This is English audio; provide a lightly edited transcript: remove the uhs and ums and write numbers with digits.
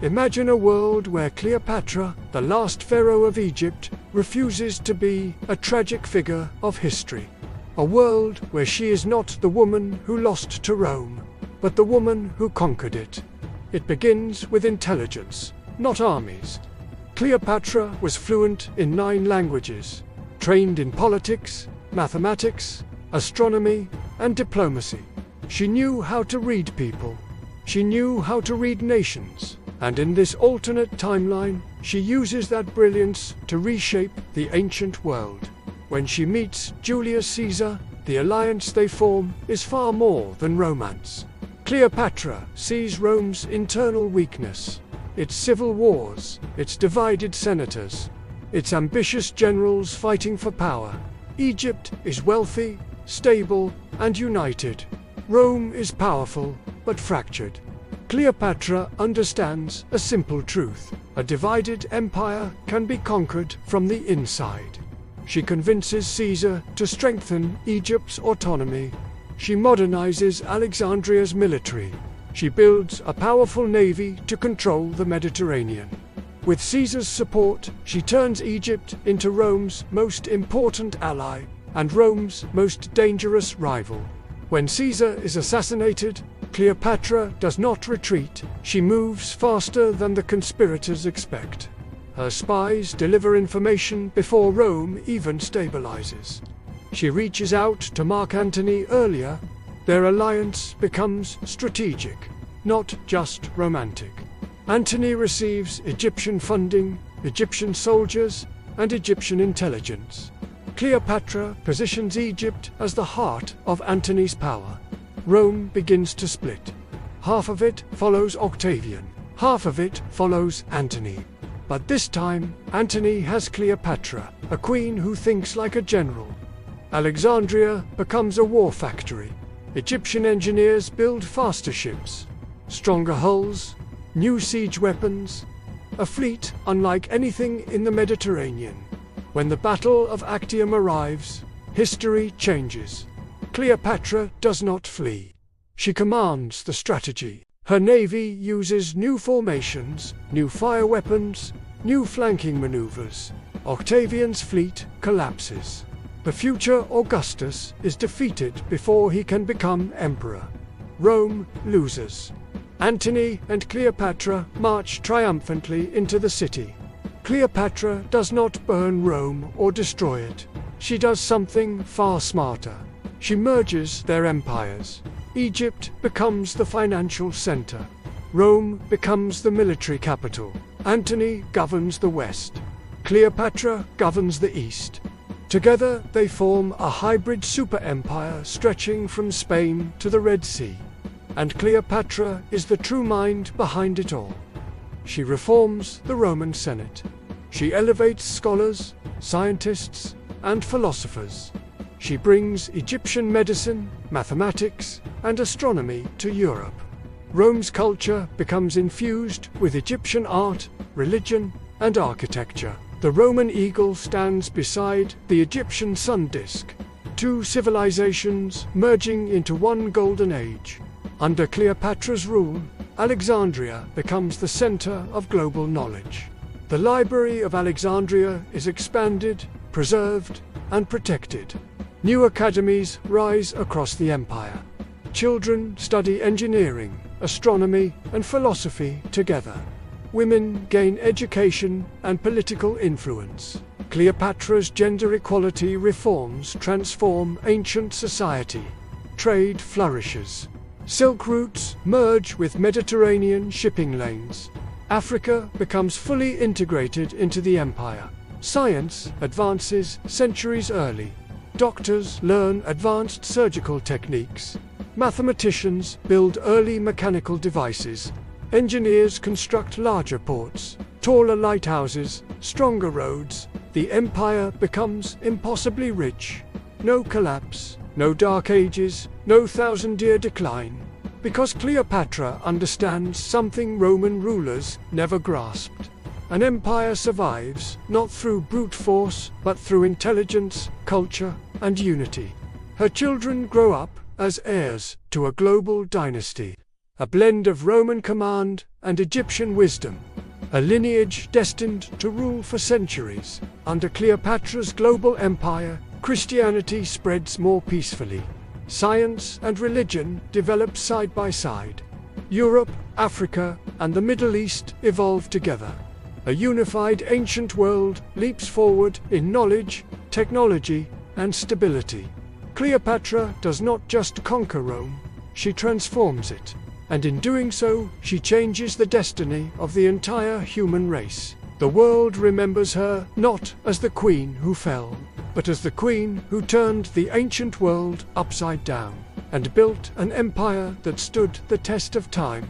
Imagine a world where Cleopatra, the last pharaoh of Egypt, refuses to be a tragic figure of history. A world where she is not the woman who lost to Rome, but the woman who conquered it. It begins with intelligence, not armies. Cleopatra was fluent in 9 languages, trained in politics, mathematics, astronomy, and diplomacy. She knew how to read people. She knew how to read nations. And in this alternate timeline, she uses that brilliance to reshape the ancient world. When she meets Julius Caesar, the alliance they form is far more than romance. Cleopatra sees Rome's internal weakness, its civil wars, its divided senators, its ambitious generals fighting for power. Egypt is wealthy, stable, and united. Rome is powerful, but fractured. Cleopatra understands a simple truth: a divided empire can be conquered from the inside. She convinces Caesar to strengthen Egypt's autonomy. She modernizes Alexandria's military. She builds a powerful navy to control the Mediterranean. With Caesar's support, she turns Egypt into Rome's most important ally and Rome's most dangerous rival. When Caesar is assassinated, Cleopatra does not retreat. She moves faster than the conspirators expect. Her spies deliver information before Rome even stabilizes. She reaches out to Mark Antony earlier. Their alliance becomes strategic, not just romantic. Antony receives Egyptian funding, Egyptian soldiers, and Egyptian intelligence. Cleopatra positions Egypt as the heart of Antony's power. Rome begins to split. Half of it follows Octavian, half of it follows Antony. But this time, Antony has Cleopatra, a queen who thinks like a general. Alexandria becomes a war factory. Egyptian engineers build faster ships, stronger hulls, new siege weapons, a fleet unlike anything in the Mediterranean. When the Battle of Actium arrives, history changes. Cleopatra does not flee. She commands the strategy. Her navy uses new formations, new fire weapons, new flanking maneuvers. Octavian's fleet collapses. The future Augustus is defeated before he can become emperor. Rome loses. Antony and Cleopatra march triumphantly into the city. Cleopatra does not burn Rome or destroy it. She does something far smarter. She merges their empires. Egypt becomes the financial center. Rome becomes the military capital. Antony governs the west. Cleopatra governs the east. Together they form a hybrid super-empire stretching from Spain to the Red Sea. And Cleopatra is the true mind behind it all. She reforms the Roman Senate. She elevates scholars, scientists, and philosophers. She brings Egyptian medicine, mathematics, and astronomy to Europe. Rome's culture becomes infused with Egyptian art, religion, and architecture. The Roman eagle stands beside the Egyptian sun disk, 2 civilizations merging into one golden age. Under Cleopatra's rule, Alexandria becomes the center of global knowledge. The Library of Alexandria is expanded, preserved, and protected. New academies rise across the empire. Children study engineering, astronomy, and philosophy together. Women gain education and political influence. Cleopatra's gender equality reforms transform ancient society. Trade flourishes. Silk routes merge with Mediterranean shipping lanes. Africa becomes fully integrated into the empire. Science advances centuries early. Doctors learn advanced surgical techniques. Mathematicians build early mechanical devices. Engineers construct larger ports, taller lighthouses, stronger roads. The empire becomes impossibly rich. No collapse, no dark ages, no 1,000-year decline. Because Cleopatra understands something Roman rulers never grasped. An empire survives not through brute force, but through intelligence, culture, and unity. Her children grow up as heirs to a global dynasty. a blend of Roman command and Egyptian wisdom. A lineage destined to rule for centuries. Under Cleopatra's global empire, Christianity spreads more peacefully. Science and religion develop side by side. Europe, Africa, and the Middle East evolve together. A unified ancient world leaps forward in knowledge, technology, and stability. Cleopatra does not just conquer Rome, she transforms it. And in doing so, she changes the destiny of the entire human race. The world remembers her not as the queen who fell, but as the queen who turned the ancient world upside down and built an empire that stood the test of time.